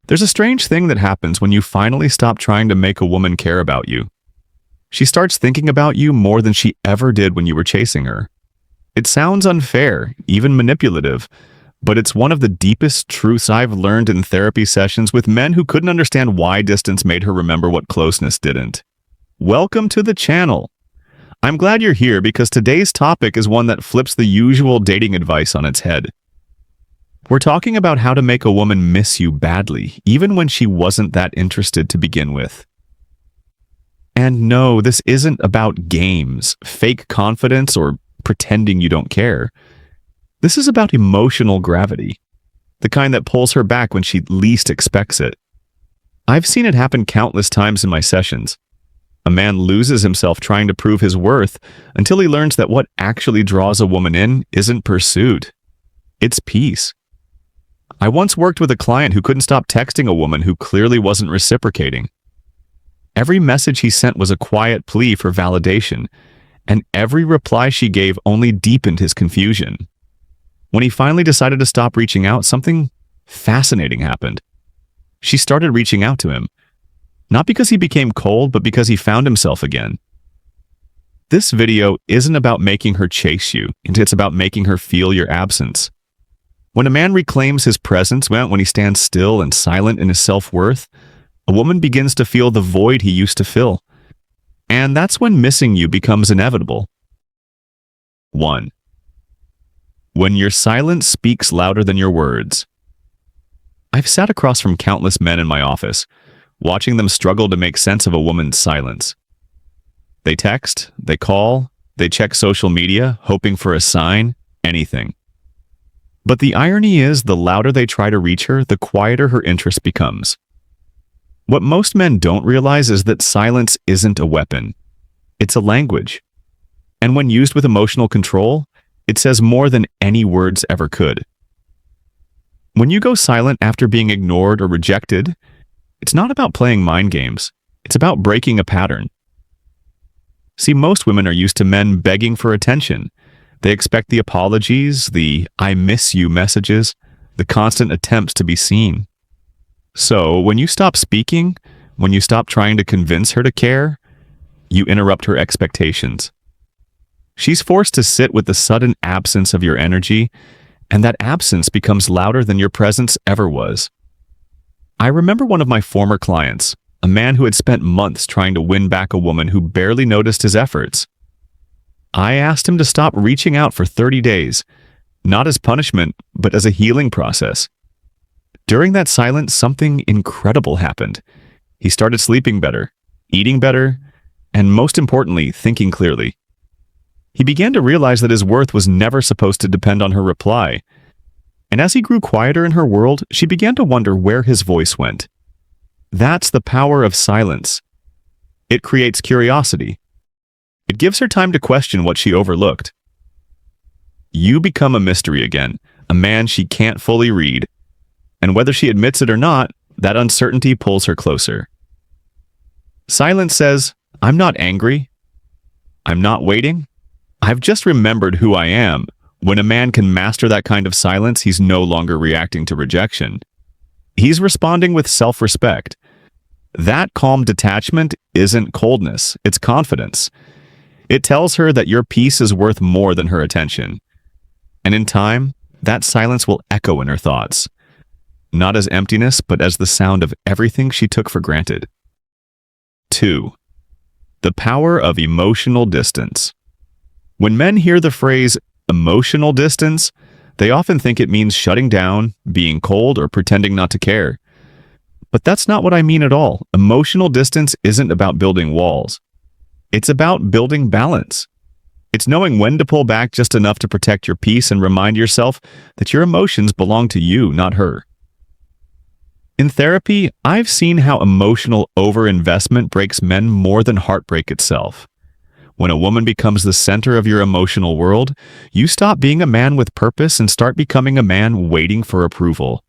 There's a strange thing that happens when you finally stop trying to make a woman care about you. She starts thinking about you more than she ever did when you were chasing her. It sounds unfair, even manipulative, but it's one of the deepest truths I've learned in therapy sessions with men who couldn't understand why distance made her remember what closeness didn't. Welcome to the channel. I'm glad you're here because today's topic is one that flips the usual dating advice on its head. We're talking about how to make a woman miss you badly, even when she wasn't that interested to begin with. And no, this isn't about games, fake confidence, or pretending you don't care. This is about emotional gravity, the kind that pulls her back when she least expects it. I've seen it happen countless times in my sessions. A man loses himself trying to prove his worth until he learns that what actually draws a woman in isn't pursuit. It's peace. I once worked with a client who couldn't stop texting a woman who clearly wasn't reciprocating. Every message he sent was a quiet plea for validation, and every reply she gave only deepened his confusion. When he finally decided to stop reaching out, something fascinating happened. She started reaching out to him, not because he became cold, but because he found himself again. This video isn't about making her chase you, it's about making her feel your absence. When a man reclaims his presence, when he stands still and silent in his self-worth, a woman begins to feel the void he used to fill. And that's when missing you becomes inevitable. 1. When your silence speaks louder than your words. I've sat across from countless men in my office, watching them struggle to make sense of a woman's silence. They text, they call, they check social media, hoping for a sign, anything. But the irony is, the louder they try to reach her, the quieter her interest becomes. What most men don't realize is that silence isn't a weapon. It's a language. And when used with emotional control, it says more than any words ever could. When you go silent after being ignored or rejected, it's not about playing mind games. It's about breaking a pattern. See, most women are used to men begging for attention. They expect the apologies, the "I miss you" messages, the constant attempts to be seen. So, when you stop speaking, when you stop trying to convince her to care, you interrupt her expectations. She's forced to sit with the sudden absence of your energy, and that absence becomes louder than your presence ever was. I remember one of my former clients, a man who had spent months trying to win back a woman who barely noticed his efforts. I asked him to stop reaching out for 30 days, not as punishment, but as a healing process. During that silence, something incredible happened. He started sleeping better, eating better, and most importantly, thinking clearly. He began to realize that his worth was never supposed to depend on her reply. And as he grew quieter in her world, she began to wonder where his voice went. That's the power of silence. It creates curiosity. It gives her time to question what she overlooked. You become a mystery again, a man she can't fully read. And whether she admits it or not, that uncertainty pulls her closer. Silence says, "I'm not angry. I'm not waiting. I've just remembered who I am." When a man can master that kind of silence, he's no longer reacting to rejection. He's responding with self-respect. That calm detachment isn't coldness, it's confidence. It tells her that your peace is worth more than her attention. And in time, that silence will echo in her thoughts. Not as emptiness, but as the sound of everything she took for granted. 2. The power of emotional distance. When men hear the phrase emotional distance, they often think it means shutting down, being cold, or pretending not to care. But that's not what I mean at all. Emotional distance isn't about building walls. It's about building balance. It's knowing when to pull back just enough to protect your peace and remind yourself that your emotions belong to you, not her. In therapy, I've seen how emotional overinvestment breaks men more than heartbreak itself. When a woman becomes the center of your emotional world, you stop being a man with purpose and start becoming a man waiting for approval.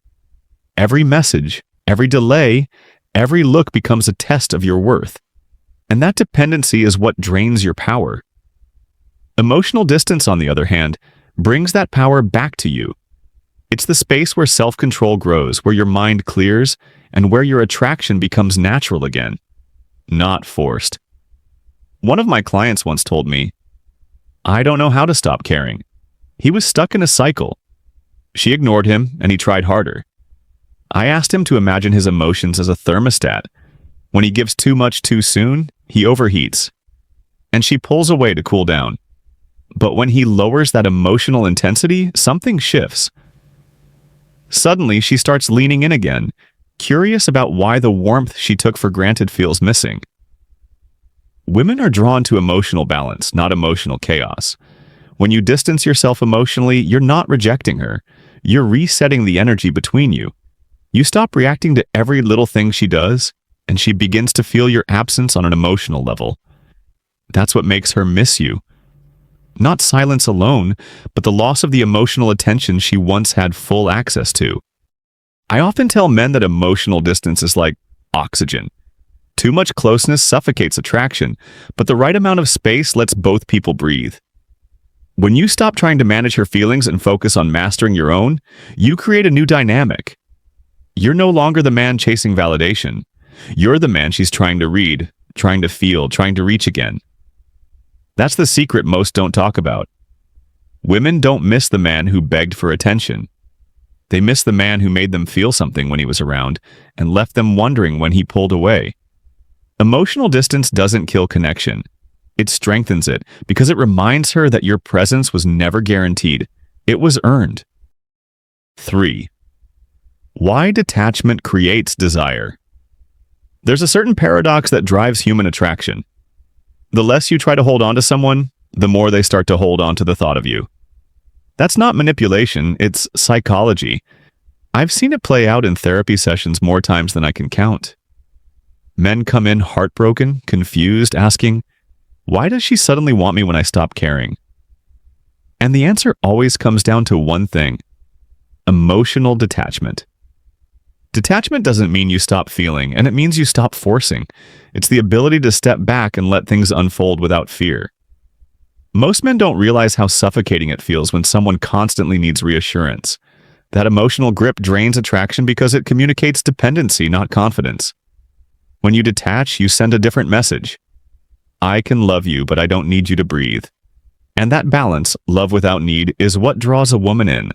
Every message, every delay, every look becomes a test of your worth. And that dependency is what drains your power. Emotional distance, on the other hand, brings that power back to you. It's the space where self-control grows, where your mind clears, and where your attraction becomes natural again, not forced. One of my clients once told me, "I don't know how to stop caring." He was stuck in a cycle. She ignored him, and he tried harder. I asked him to imagine his emotions as a thermostat. When he gives too much too soon, he overheats, and she pulls away to cool down. But when he lowers that emotional intensity, something shifts. Suddenly, she starts leaning in again, curious about why the warmth she took for granted feels missing. Women are drawn to emotional balance, not emotional chaos. When you distance yourself emotionally, you're not rejecting her. You're resetting the energy between you. You stop reacting to every little thing she does, and she begins to feel your absence on an emotional level. That's what makes her miss you. Not silence alone, but the loss of the emotional attention she once had full access to. I often tell men that emotional distance is like oxygen. Too much closeness suffocates attraction, but the right amount of space lets both people breathe. When you stop trying to manage her feelings and focus on mastering your own, you create a new dynamic. You're no longer the man chasing validation. You're the man she's trying to read, trying to feel, trying to reach again. That's the secret most don't talk about. Women don't miss the man who begged for attention. They miss the man who made them feel something when he was around and left them wondering when he pulled away. Emotional distance doesn't kill connection. It strengthens it because it reminds her that your presence was never guaranteed. It was earned. 3. Why detachment creates desire. There's a certain paradox that drives human attraction. The less you try to hold on to someone, the more they start to hold on to the thought of you. That's not manipulation, it's psychology. I've seen it play out in therapy sessions more times than I can count. Men come in heartbroken, confused, asking, "Why does she suddenly want me when I stop caring?" And the answer always comes down to one thing: emotional detachment. Detachment doesn't mean you stop feeling, and it means you stop forcing. It's the ability to step back and let things unfold without fear. Most men don't realize how suffocating it feels when someone constantly needs reassurance. That emotional grip drains attraction because it communicates dependency, not confidence. When you detach, you send a different message. I can love you, but I don't need you to breathe. And that balance, love without need, is what draws a woman in.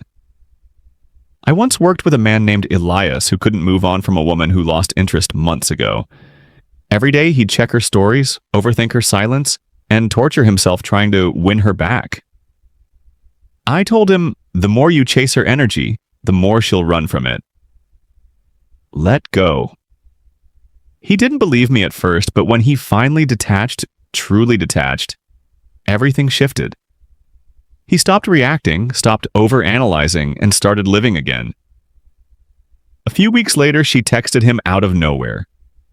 I once worked with a man named Elias who couldn't move on from a woman who lost interest months ago. Every day he'd check her stories, overthink her silence, and torture himself trying to win her back. I told him, the more you chase her energy, the more she'll run from it. Let go. He didn't believe me at first, but when he finally detached, truly detached, everything shifted. He stopped reacting, stopped overanalyzing, and started living again. A few weeks later, she texted him out of nowhere.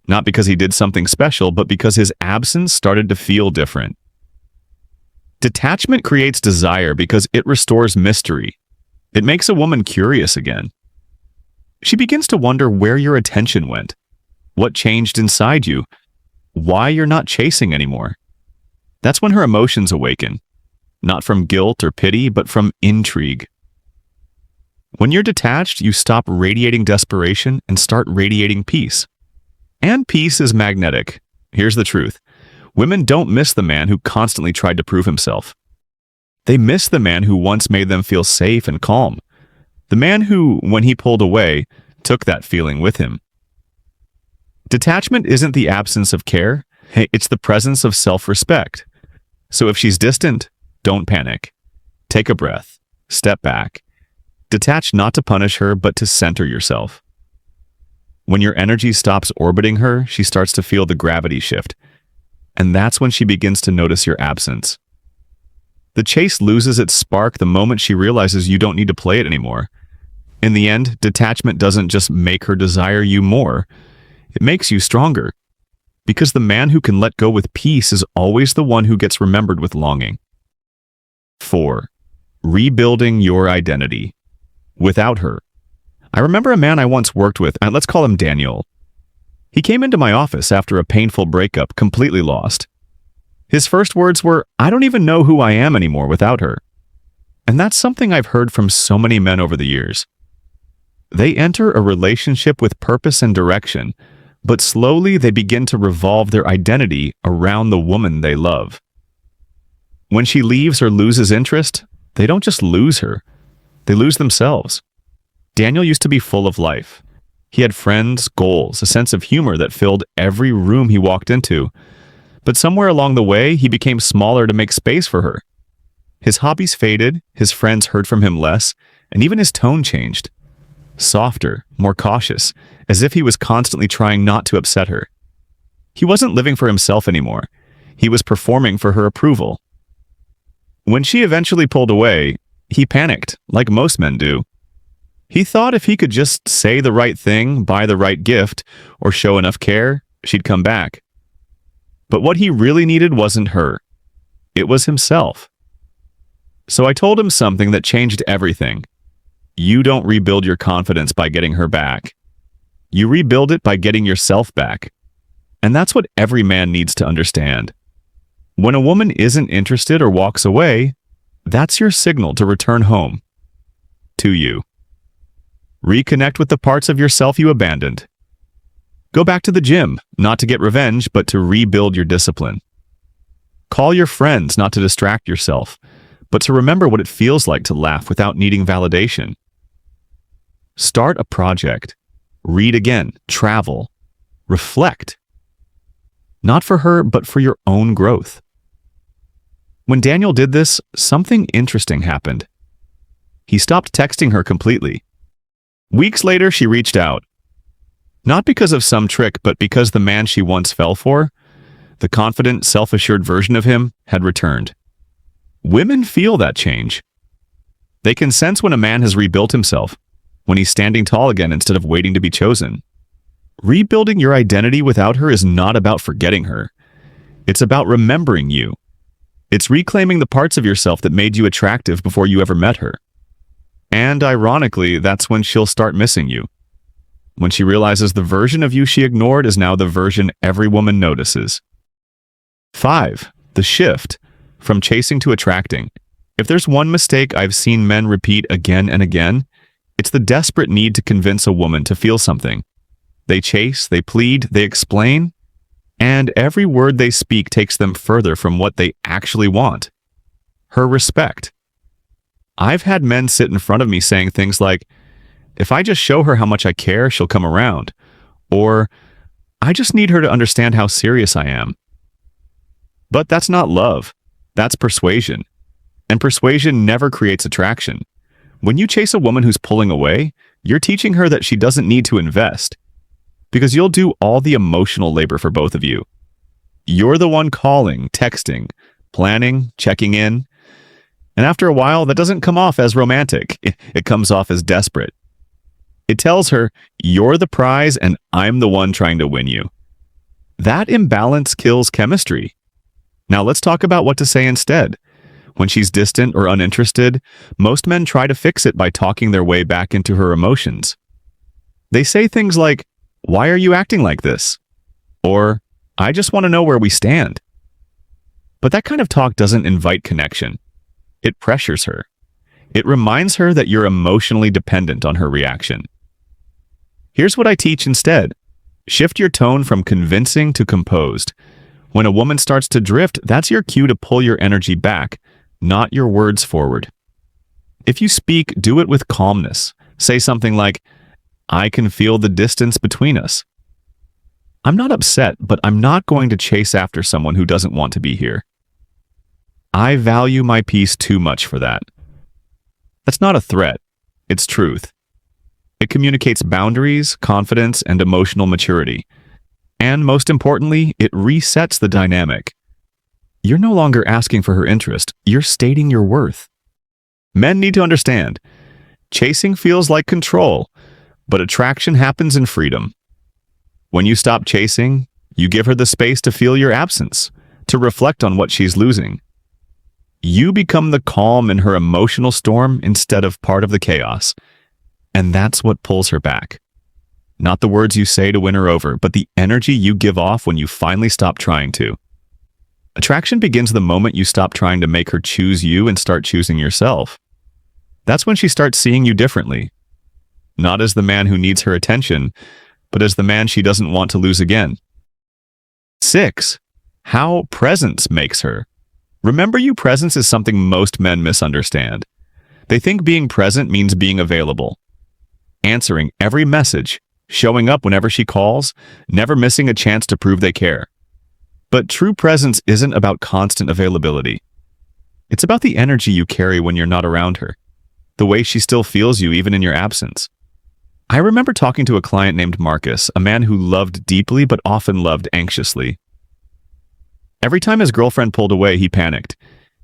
Not because he did something special, but because his absence started to feel different. Detachment creates desire because it restores mystery. It makes a woman curious again. She begins to wonder where your attention went, what changed inside you, why you're not chasing anymore. That's when her emotions awaken. Not from guilt or pity, but from intrigue. When you're detached, you stop radiating desperation and start radiating peace. And peace is magnetic. Here's the truth. Women don't miss the man who constantly tried to prove himself. They miss the man who once made them feel safe and calm. The man who, when he pulled away, took that feeling with him. Detachment isn't the absence of care. It's the presence of self-respect. So if she's distant, don't panic. Take a breath. Step back. Detach not to punish her, but to center yourself. When your energy stops orbiting her, she starts to feel the gravity shift. And that's when she begins to notice your absence. The chase loses its spark the moment she realizes you don't need to play it anymore. In the end, detachment doesn't just make her desire you more. It makes you stronger. Because the man who can let go with peace is always the one who gets remembered with longing. 4. Rebuilding your identity. Without her. I remember a man I once worked with, and let's call him Daniel. He came into my office after a painful breakup, completely lost. His first words were, "I don't even know who I am anymore without her." And that's something I've heard from so many men over the years. They enter a relationship with purpose and direction, but slowly they begin to revolve their identity around the woman they love. When she leaves or loses interest, they don't just lose her, they lose themselves. Daniel used to be full of life. He had friends, goals, a sense of humor that filled every room he walked into. But somewhere along the way, he became smaller to make space for her. His hobbies faded, his friends heard from him less, and even his tone changed. Softer, more cautious, as if he was constantly trying not to upset her. He wasn't living for himself anymore. He was performing for her approval. When she eventually pulled away, he panicked, like most men do. He thought if he could just say the right thing, buy the right gift, or show enough care, she'd come back. But what he really needed wasn't her. It was himself. So I told him something that changed everything. You don't rebuild your confidence by getting her back. You rebuild it by getting yourself back. And that's what every man needs to understand. When a woman isn't interested or walks away, that's your signal to return home. To you. Reconnect with the parts of yourself you abandoned. Go back to the gym, not to get revenge, but to rebuild your discipline. Call your friends, not to distract yourself, but to remember what it feels like to laugh without needing validation. Start a project. Read again. Travel. Reflect. Not for her, but for your own growth. When Daniel did this, something interesting happened. He stopped texting her completely. Weeks later, she reached out. Not because of some trick, but because the man she once fell for, the confident, self-assured version of him, had returned. Women feel that change. They can sense when a man has rebuilt himself, when he's standing tall again instead of waiting to be chosen. Rebuilding your identity without her is not about forgetting her. It's about remembering you. It's reclaiming the parts of yourself that made you attractive before you ever met her. And ironically, that's when she'll start missing you. When she realizes the version of you she ignored is now the version every woman notices. 5. The shift from chasing to attracting. If there's one mistake I've seen men repeat again and again, it's the desperate need to convince a woman to feel something. They chase, they plead, they explain, and every word they speak takes them further from what they actually want. Her respect. I've had men sit in front of me saying things like, if I just show her how much I care, she'll come around. Or, I just need her to understand how serious I am. But that's not love. That's persuasion. And persuasion never creates attraction. When you chase a woman who's pulling away, you're teaching her that she doesn't need to invest. Because you'll do all the emotional labor for both of you. You're the one calling, texting, planning, checking in. And after a while, that doesn't come off as romantic. It comes off as desperate. It tells her, you're the prize and I'm the one trying to win you. That imbalance kills chemistry. Now let's talk about what to say instead. When she's distant or uninterested, most men try to fix it by talking their way back into her emotions. They say things like, why are you acting like this? Or, I just want to know where we stand. But that kind of talk doesn't invite connection. It pressures her. It reminds her that you're emotionally dependent on her reaction. Here's what I teach instead. Shift your tone from convincing to composed. When a woman starts to drift, that's your cue to pull your energy back, not your words forward. If you speak, do it with calmness. Say something like, I can feel the distance between us. I'm not upset, but I'm not going to chase after someone who doesn't want to be here. I value my peace too much for that. That's not a threat. It's truth. It communicates boundaries, confidence, and emotional maturity. And most importantly, it resets the dynamic. You're no longer asking for her interest. You're stating your worth. Men need to understand. Chasing feels like control, but attraction happens in freedom. When you stop chasing, you give her the space to feel your absence, to reflect on what she's losing. You become the calm in her emotional storm instead of part of the chaos. And that's what pulls her back. Not the words you say to win her over, but the energy you give off when you finally stop trying to. Attraction begins the moment you stop trying to make her choose you and start choosing yourself. That's when she starts seeing you differently. not as the man who needs her attention, but as the man she doesn't want to lose again. 6. How presence makes her. Remember, presence is something most men misunderstand. They think being present means being available, answering every message, showing up whenever she calls, never missing a chance to prove they care. But true presence isn't about constant availability. It's about the energy you carry when you're not around her, the way she still feels you even in your absence. I remember talking to a client named Marcus, a man who loved deeply but often loved anxiously. Every time his girlfriend pulled away, he panicked.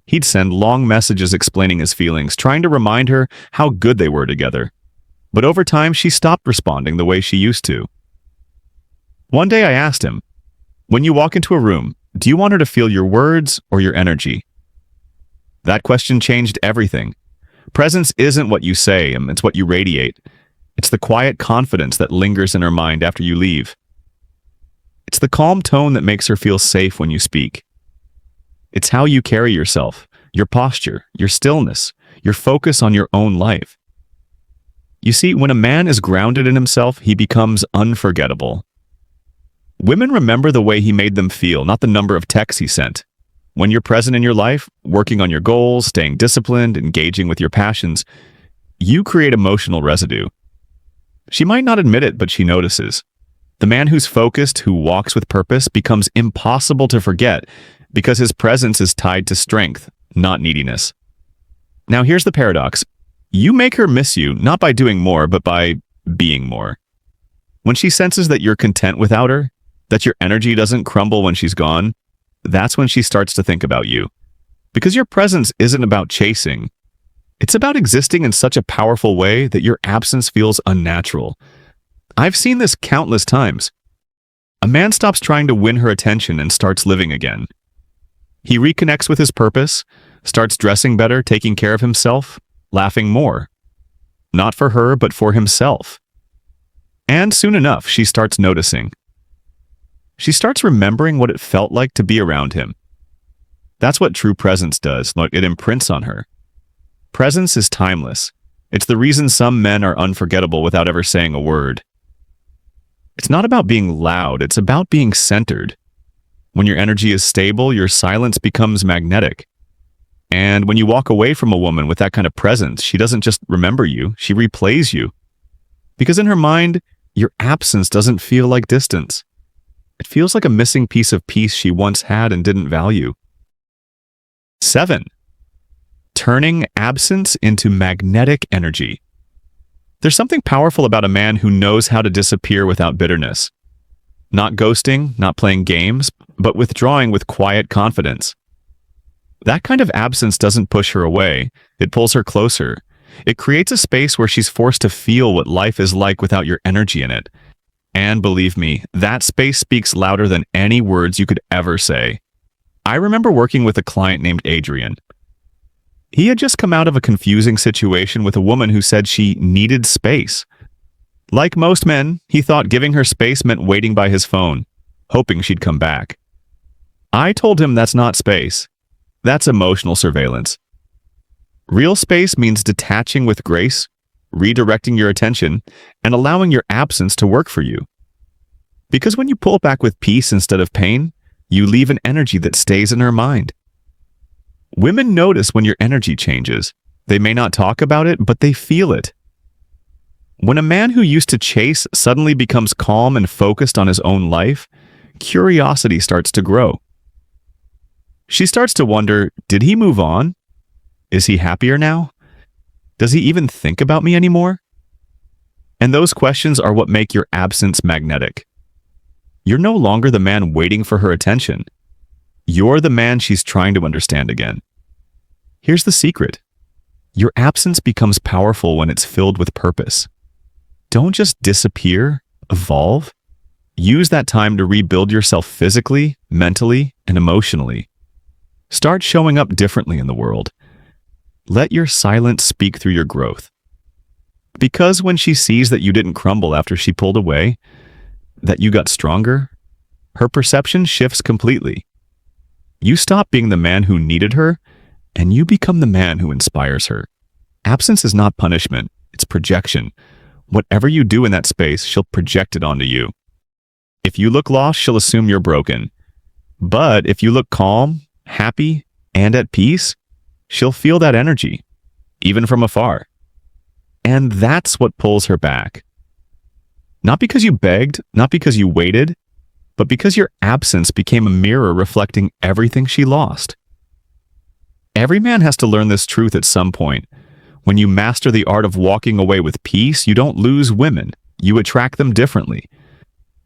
He'd send long messages explaining his feelings, trying to remind her how good they were together. But over time, she stopped responding the way she used to. One day I asked him, "When you walk into a room, do you want her to feel your words or your energy?" That question changed everything. Presence isn't what you say, it's what you radiate. It's the quiet confidence that lingers in her mind after you leave. It's the calm tone that makes her feel safe when you speak. It's how you carry yourself, your posture, your stillness, your focus on your own life. You see, when a man is grounded in himself, he becomes unforgettable. Women remember the way he made them feel, not the number of texts he sent. When you're present in your life, working on your goals, staying disciplined, engaging with your passions, you create emotional residue. She might not admit it, but she notices. The man who's focused, who walks with purpose, becomes impossible to forget because his presence is tied to strength, not neediness. Now here's the paradox. You make her miss you, not by doing more, but by being more. When she senses that you're content without her, that your energy doesn't crumble when she's gone, that's when she starts to think about you. Because your presence isn't about chasing. It's about existing in such a powerful way that your absence feels unnatural. I've seen this countless times. A man stops trying to win her attention and starts living again. He reconnects with his purpose, starts dressing better, taking care of himself, laughing more. Not for her, but for himself. And soon enough, she starts noticing. She starts remembering what it felt like to be around him. That's what true presence does. Look, it imprints on her. Presence is timeless. It's the reason some men are unforgettable without ever saying a word. It's not about being loud, it's about being centered. When your energy is stable, your silence becomes magnetic. And when you walk away from a woman with that kind of presence, she doesn't just remember you, she replays you. Because in her mind, your absence doesn't feel like distance. It feels like a missing piece of peace she once had and didn't value. 7. Turning absence into magnetic energy. There's something powerful about a man who knows how to disappear without bitterness. Not ghosting, not playing games, but withdrawing with quiet confidence. That kind of absence doesn't push her away, it pulls her closer. It creates a space where she's forced to feel what life is like without your energy in it. And believe me, that space speaks louder than any words you could ever say. I remember working with a client named Adrian. He had just come out of a confusing situation with a woman who said she needed space. Like most men, he thought giving her space meant waiting by his phone, hoping she'd come back. I told him that's not space. That's emotional surveillance. Real space means detaching with grace, redirecting your attention, and allowing your absence to work for you. Because when you pull back with peace instead of pain, you leave an energy that stays in her mind. Women notice when your energy changes. They may not talk about it, but they feel it. When a man who used to chase suddenly becomes calm and focused on his own life, curiosity starts to grow. She starts to wonder, did he move on? Is he happier now? Does he even think about me anymore? And those questions are what make your absence magnetic. You're no longer the man waiting for her attention. You're the man she's trying to understand again. Here's the secret. Your absence becomes powerful when it's filled with purpose. Don't just disappear, evolve. Use that time to rebuild yourself physically, mentally, and emotionally. Start showing up differently in the world. Let your silence speak through your growth. Because when she sees that you didn't crumble after she pulled away, that you got stronger, her perception shifts completely. You stop being the man who needed her, and you become the man who inspires her. Absence is not punishment, it's projection. Whatever you do in that space, she'll project it onto you. If you look lost, she'll assume you're broken. But if you look calm, happy, and at peace, she'll feel that energy, even from afar. And that's what pulls her back. Not because you begged, not because you waited, but because your absence became a mirror reflecting everything she lost. Every man has to learn this truth at some point. When you master the art of walking away with peace, you don't lose women. You attract them differently.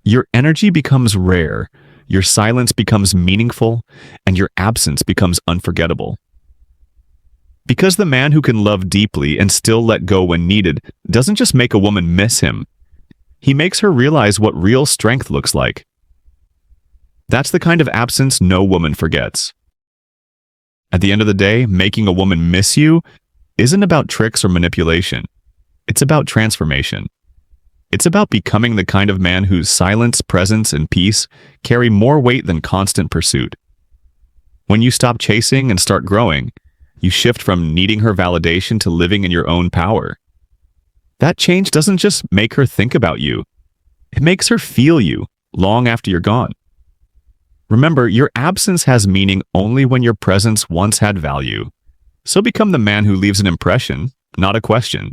Your energy becomes rare, your silence becomes meaningful, and your absence becomes unforgettable. Because the man who can love deeply and still let go when needed doesn't just make a woman miss him. He makes her realize what real strength looks like. That's the kind of absence no woman forgets. At the end of the day, making a woman miss you isn't about tricks or manipulation. It's about transformation. It's about becoming the kind of man whose silence, presence, and peace carry more weight than constant pursuit. When you stop chasing and start growing, you shift from needing her validation to living in your own power. That change doesn't just make her think about you. It makes her feel you long after you're gone. Remember, your absence has meaning only when your presence once had value. So become the man who leaves an impression, not a question.